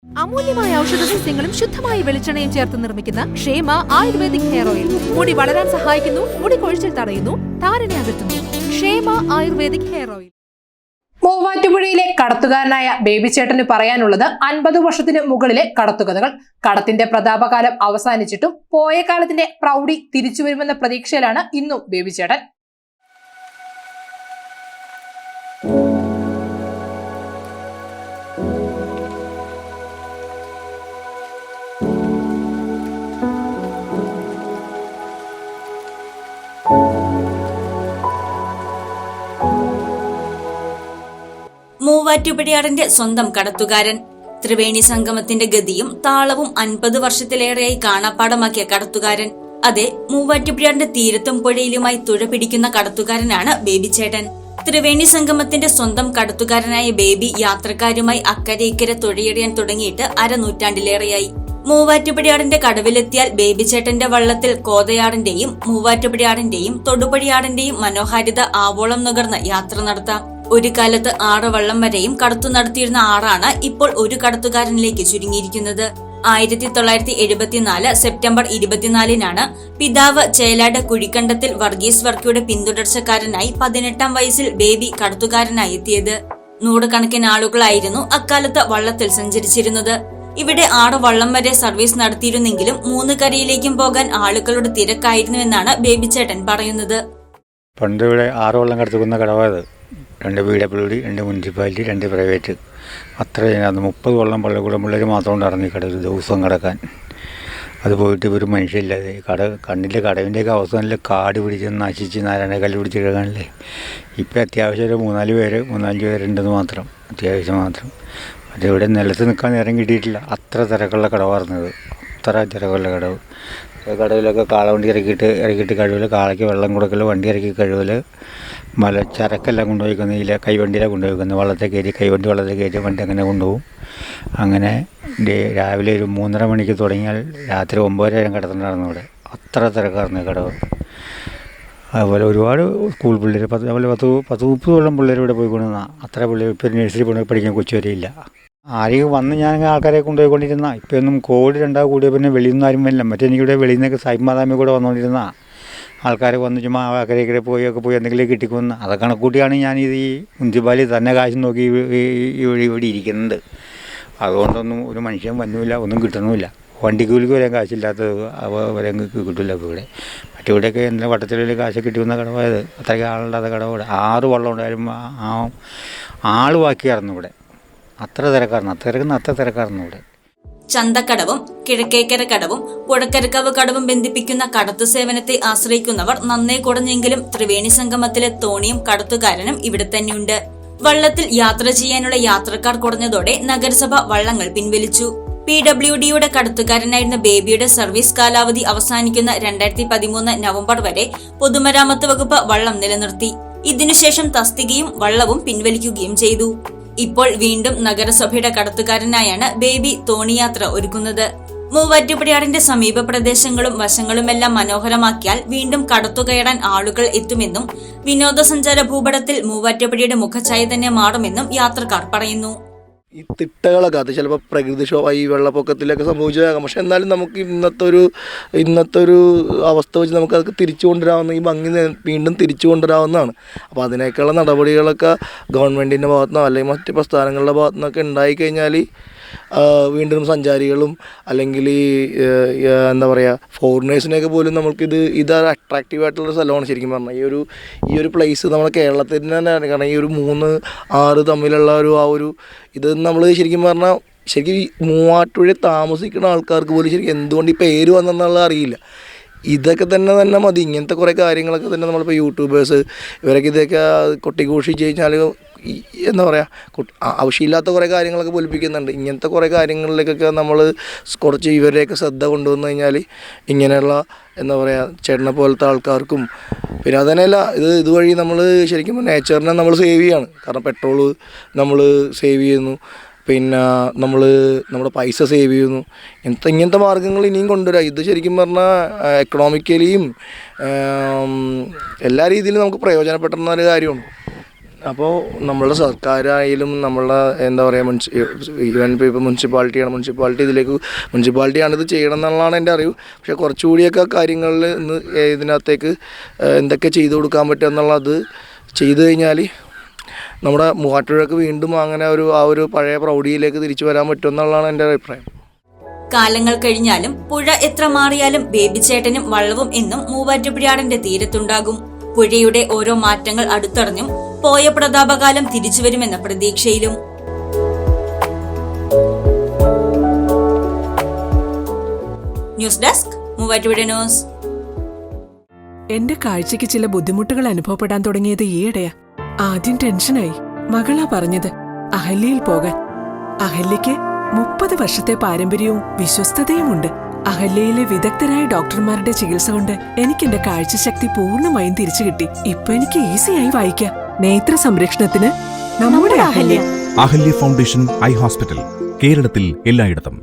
അമൂല്യമായ ഔഷധ സസ്യങ്ങളും ശുദ്ധമായ വെളിച്ചെണ്ണയും ചേർത്ത് നിർമ്മിക്കുന്ന ക്ഷേമ ആയുർവേദിക് ഹെയർ ഓയിൽ മുടി വളരാൻ സഹായിക്കുന്നു, മുടി കൊഴിച്ചിൽ തടയുന്നു, താരനെ അകറ്റുന്നു. ക്ഷേമ ആയുർവേദിക് ഹെയർ ഓയിൽ. മൂവാറ്റുപുഴയിലെ കടത്തുകാരനായ ബേബി ചേട്ടന് പറയാനുള്ളത് 50 വർഷത്തിന് മുകളിലെ കടത്തുകഥകൾ. കടത്തിന്റെ പ്രതാപകാലം അവസാനിച്ചിട്ടും പോയ കാലത്തിന്റെ പ്രൗഢി തിരിച്ചുവരുമെന്ന പ്രതീക്ഷയിലാണ് ഇന്നും ബേബി ചേട്ടൻ. മൂവാറ്റുപുഴയാറിന്റെ സ്വന്തം കടത്തുകാരൻ. ത്രിവേണി സംഗമത്തിന്റെ ഗതിയും താളവും 50 വർഷത്തിലേറെയായി കാണാപ്പാടമാക്കിയ കടത്തുകാരൻ. അതെ, മൂവാറ്റുപുഴയാറിന്റെ തീരത്തും പുഴയിലുമായി തുഴ പിടിക്കുന്ന കടത്തുകാരനാണ് ബേബി ചേട്ടൻ. ത്രിവേണി സംഗമത്തിന്റെ സ്വന്തം കടത്തുകാരനായ ബേബി യാത്രക്കാരുമായി അക്കരെ ഇക്കരെ തുഴയെറിയാൻ തുടങ്ങിയിട്ട് അരനൂറ്റാണ്ടിലേറെയായി. മൂവാറ്റുപുഴയാറിന്റെ കടവിലെത്തിയാൽ ബേബി ചേട്ടന്റെ വള്ളത്തിൽ കോതയാടിന്റെയും മൂവാറ്റുപുഴയാറിന്റെയും തൊടുപുഴയാറിന്റെയും മനോഹാരിത ആവോളം നുകർന്ന് യാത്ര നടത്താം. ഒരു കാലത്ത് 6 വള്ളം വരെയും കടത്തു നടത്തിയിരുന്ന ആറാണ് ഇപ്പോൾ ഒരു കടത്തുകാരനിലേക്ക് ചുരുങ്ങിയിരിക്കുന്നത്. 1974 സെപ്റ്റംബർ 24-നാണ് പിതാവ് ചേലാട് കുഴിക്കണ്ടത്തിൽ വർഗീസ് വർക്കിയുടെ പിന്തുടർച്ചക്കാരനായി 18-ാം വയസ്സിൽ ബേബി കടത്തുകാരനായി എത്തിയത്. നൂറുകണക്കിന് ആളുകളായിരുന്നു അക്കാലത്ത് വള്ളത്തിൽ സഞ്ചരിച്ചിരുന്നത്. ഇവിടെ 6 വള്ളം വരെ സർവീസ് നടത്തിയിരുന്നെങ്കിലും 3 കരയിലേക്കും പോകാൻ ആളുകളുടെ തിരക്കായിരുന്നുവെന്നാണ് ബേബി ചേട്ടൻ പറയുന്നത്. പണ്ട് ഇവിടെ 6 വള്ളം കടത്തുന്ന കടവായത്. 2 PWD, 2 മുനിസിപ്പാലിറ്റി, 2 പ്രൈവറ്റ്. അത്രയും 30 വള്ളം പള്ളിക്കൂടം പിള്ളേർ മാത്രം ഉണ്ടായിരുന്നു ഈ കട ഒരു ദിവസം കിടക്കാൻ. അത് പോയിട്ട് ഒരു മനുഷ്യയില്ലാതെ കണ്ണിൻ്റെ കടവിൻ്റെയൊക്കെ അവസാനം കാട് പിടിച്ച് നശിച്ച് നാരായണക്കല്ല് പിടിച്ച് കിടക്കാനല്ലേ. ഇപ്പം അത്യാവശ്യം ഒരു 3-4 പേരുണ്ടെന്ന് മാത്രം, അത്യാവശ്യം മാത്രം. മറ്റേ ഇവിടെ നിലത്ത് നിൽക്കാൻ നേരം കിട്ടിയിട്ടില്ല. അത്ര തിരക്കുള്ള കടവായിരുന്നത്, അത്ര തിരക്കുള്ള കടവ്. കടവിലൊക്കെ കാളവണ്ടി ഇറക്കിയിട്ട് കഴിവിൽ കാളയ്ക്ക് വെള്ളം കൊടുക്കൽ, വണ്ടി ഇറക്കി കഴിവിൽ ചരക്കെല്ലാം കൊണ്ടുപോയിക്കുന്ന കൈവണ്ടിയിലാണ് കൊണ്ടുപോയിക്കുന്നത്. വള്ളത്തെ കയറ്റി കൈവണ്ടി വള്ളത്തെ കയറ്റി വണ്ടി അങ്ങനെ കൊണ്ടുപോകും. അങ്ങനെ രാവിലെ ഒരു 3:30 മണിക്ക് തുടങ്ങിയാൽ രാത്രി 9 വരെ കിടത്തുന്നുണ്ടായിരുന്നു ഇവിടെ. അത്ര തിരക്കായിരുന്നു കടവ്. അതുപോലെ ഒരുപാട് സ്കൂൾ പിള്ളേർ അതുപോലെ 10-30 വള്ളം പിള്ളേർ ഇവിടെ പോയിക്കൊണ്ടിരുന്ന അത്ര പിള്ളേർ ഇപ്പോൾ നഴ്സറി പഠിക്കാൻ കൊച്ചുവരെയില്ല. ആരെയും വന്ന് ഞാൻ ആൾക്കാരെ കൊണ്ടുപോയിക്കൊണ്ടിരുന്ന. ഇപ്പോൾ ഒന്നും കോവിഡ് 2 കൂടിയ പിന്നെ വെളിയിൽ നിന്ന് ആരും വരില്ല. മറ്റെനിക്കിവിടെ വെളിയിൽ നിന്നൊക്കെ സൈമാതാമി കൂടെ വന്നുകൊണ്ടിരുന്ന ആൾക്കാർ വന്ന് ചുമ്മാ അക്കരെ പോയി എന്തെങ്കിലും കിട്ടിക്കൊന്ന് അതൊക്കെ കണക്കൂട്ടിയാണ് ഞാനിത് ഈ മുനിസിപ്പാലിറ്റി തന്നെ കാശ് നോക്കി ഇവിടെ ഇരിക്കുന്നത്. അതുകൊണ്ടൊന്നും ഒരു മനുഷ്യൻ വന്നുമില്ല, ഒന്നും കിട്ടണമില്ല. വണ്ടിക്കൂലിക്ക് വരാൻ കാശില്ലാത്തത് വരാൻ കിട്ടില്ല. ഇപ്പോൾ ഇവിടെ മറ്റിവിടെയൊക്കെ എന്തെങ്കിലും വട്ടത്തിലുള്ള കാശ് കിട്ടിവന്ന കടവായത്. അത്രയ്ക്ക് ആളുണ്ടാത്ത കടവാട്. 6 വള്ളം ഉണ്ടായാലും ആൾ ബാക്കിയായിരുന്നു ഇവിടെ. അത്ര തിരക്കായിരുന്നു ഇവിടെ. ചന്തക്കടവും കിഴക്കേക്കര കടവും പുഴക്കരക്കവ് കടവും ബന്ധിപ്പിക്കുന്ന കടത്തു സേവനത്തെ ആശ്രയിക്കുന്നവർ നന്നേ കുറഞ്ഞെങ്കിലും ത്രിവേണി സംഗമത്തിലെ തോണിയും കടത്തുകാരനും ഇവിടെ തന്നെയുണ്ട്. വള്ളത്തിൽ യാത്ര ചെയ്യാനുള്ള യാത്രക്കാർ കുറഞ്ഞതോടെ നഗരസഭ വള്ളങ്ങൾ പിൻവലിച്ചു. PWDയുടെ കടത്തുകാരനായിരുന്ന ബേബിയുടെ സർവീസ് കാലാവധി അവസാനിക്കുന്ന 2013 നവംബർ വരെ പൊതുമരാമത്ത് വകുപ്പ് വള്ളം നിലനിർത്തി. ഇതിനുശേഷം തസ്തികയും വള്ളവും പിൻവലിക്കുകയും ചെയ്തു. ഇപ്പോൾ വീണ്ടും നഗരസഭയുടെ കടത്തുകാരനായാണ് ബേബി തോണിയാത്ര ഒരുക്കുന്നത്. മൂവാറ്റുപുഴയാറിന്റെ സമീപ പ്രദേശങ്ങളും വശങ്ങളുമെല്ലാം മനോഹരമാക്കിയാൽ വീണ്ടും കടത്തുകയറാൻ ആളുകൾ എത്തുമെന്നും വിനോദസഞ്ചാര ഭൂപടത്തിൽ മൂവാറ്റുപുഴയുടെ മുഖഛായ തന്നെ മാറുമെന്നും യാത്രക്കാർ പറയുന്നു. ഈ തിട്ടകളൊക്കെ അത് ചിലപ്പോൾ പ്രകൃതിക്ഷോഭം ഈ വെള്ളപ്പൊക്കത്തിലൊക്കെ സംഭവിച്ചതാകാം. പക്ഷെ എന്നാലും നമുക്ക് ഇന്നത്തെ ഒരു അവസ്ഥ വെച്ച് നമുക്ക് അതൊക്കെ തിരിച്ചു കൊണ്ടുവരാവുന്ന ഈ ഭംഗി വീണ്ടും തിരിച്ചു കൊണ്ടുവരാവുന്നതാണ്. അപ്പോൾ അതിനേക്കുള്ള നടപടികളൊക്കെ ഗവൺമെൻറ്റിൻ്റെ ഭാഗത്തുനിന്നോ അല്ലെങ്കിൽ മറ്റ് പ്രസ്ഥാനങ്ങളുടെ ഭാഗത്തുനിന്നൊക്കെ ഉണ്ടായിക്കഴിഞ്ഞാൽ വീണ്ടും സഞ്ചാരികളും അല്ലെങ്കിൽ എന്താ പറയുക ഫോറിനേഴ്സിനെയൊക്കെ പോലും ഇത് അട്രാക്റ്റീവായിട്ടുള്ള സ്ഥലമാണ് ശരിക്കും പറഞ്ഞാൽ. ഈ ഒരു പ്ലേസ് നമ്മുടെ കേരളത്തിന് തന്നെയാണ്. കാരണം ഈ ഒരു 3-6 തമ്മിലുള്ള ഇത് നമ്മൾ ശരിക്കും പറഞ്ഞാൽ മൂവാറ്റുപുഴ താമസിക്കുന്ന ആൾക്കാർക്ക് പോലും ശരിക്കും എന്തുകൊണ്ട് ഈ പേര് വന്നെന്നുള്ളത് അറിയില്ല. ഇതൊക്കെ തന്നെ മതി. ഇങ്ങനത്തെ കുറേ കാര്യങ്ങളൊക്കെ തന്നെ നമ്മളിപ്പോൾ യൂട്യൂബേഴ്സ് ഇവരൊക്കെ ഇതൊക്കെ കൊട്ടിഘോഷിച്ച് കഴിഞ്ഞാൽ എന്താ പറയുക ആവശ്യമില്ലാത്ത കുറേ കാര്യങ്ങളൊക്കെ പൊലിപ്പിക്കുന്നുണ്ട്. ഇങ്ങനത്തെ കുറേ കാര്യങ്ങളിലേക്കൊക്കെ നമ്മൾ കുറച്ച് ഇവരെയൊക്കെ ശ്രദ്ധ കൊണ്ടുവന്നു കഴിഞ്ഞാൽ ഇങ്ങനെയുള്ള എന്താ പറയുക ചേട്ടനെ പോലത്തെ ആൾക്കാർക്കും പിന്നെ അതന്നെയല്ല ഇതുവഴി നമ്മൾ ശരിക്കും നേച്ചറിനെ നമ്മൾ സേവ് ചെയ്യാണ്. കാരണം പെട്രോള് നമ്മൾ സേവ് ചെയ്യുന്നു, പിന്നെ നമ്മുടെ പൈസ സേവ് ചെയ്യുന്നു. ഇങ്ങനത്തെ മാർഗ്ഗങ്ങൾ ഇനിയും കൊണ്ടുവരാം. ഇത് ശരിക്കും പറഞ്ഞാൽ എക്കണോമിക്കലിയും എല്ലാ രീതിയിലും നമുക്ക് പ്രയോജനപ്പെടുന്ന ഒരു കാര്യമാണ്. അപ്പോൾ നമ്മളുടെ സർക്കാരായാലും നമ്മളുടെ എന്താ പറയുക ഈവൻ ഇപ്പോൾ മുനിസിപ്പാലിറ്റിയാണ് ഇത് ചെയ്യണം എന്നുള്ളതാണ് എൻ്റെ അറിവ്. പക്ഷേ കുറച്ചുകൂടിയൊക്കെ കാര്യങ്ങളിൽ ഇന്ന് ഇതിനകത്തേക്ക് എന്തൊക്കെ ചെയ്തു കൊടുക്കാൻ പറ്റുക എന്നുള്ളത് ചെയ്തു കഴിഞ്ഞാൽ നമ്മുടെ മൂവാറ്റുപുഴയ്ക്ക് വീണ്ടും അങ്ങനെ ആ ഒരു പഴയ പ്രൗഢിയിലേക്ക് തിരിച്ചു വരാൻ പറ്റുമെന്നുള്ളതാണ് എൻ്റെ അഭിപ്രായം. കാലങ്ങൾ കഴിഞ്ഞാലും പുഴ എത്ര മാറിയാലും ബേബിച്ചേട്ടനും വള്ളവും എന്നും മൂവാറ്റുപുഴയാറിന്റെ തീരത്തുണ്ടാകും. പുഴയുടെ ഓരോ മാറ്റങ്ങൾ അടുത്തറിഞ്ഞും പോയ പ്രതാപകാലം തിരിച്ചുവരുമെന്ന പ്രതീക്ഷയിലും. News desk Muvattupuzha news. എന്റെ കാഴ്ചയ്ക്ക് ചില ബുദ്ധിമുട്ടുകൾ അനുഭവപ്പെടാൻ തുടങ്ങിയത് ഈയിടെയാ. ആദ്യം ടെൻഷനായി. മകളാ പറഞ്ഞത് അഹല്യയിൽ പോകാൻ. അഹല്യയ്ക്ക് 30 വർഷത്തെ പാരമ്പര്യവും വിശ്വസ്തതയുമുണ്ട്. അഹല്യയിലെ വിദഗ്ധരായ ഡോക്ടർമാരുടെ ചികിത്സ കൊണ്ട് എനിക്ക് എന്റെ കാഴ്ചശക്തി പൂർണ്ണമായും തിരിച്ചു കിട്ടി. ഇപ്പൊ എനിക്ക് ഈസിയായി വായിക്കാം. നേത്ര സംരക്ഷണത്തിന് നമ്മുടെ Ahalya. Ahalya foundation eye hospital, കേരളത്തിൽ എല്ലായിടത്തും.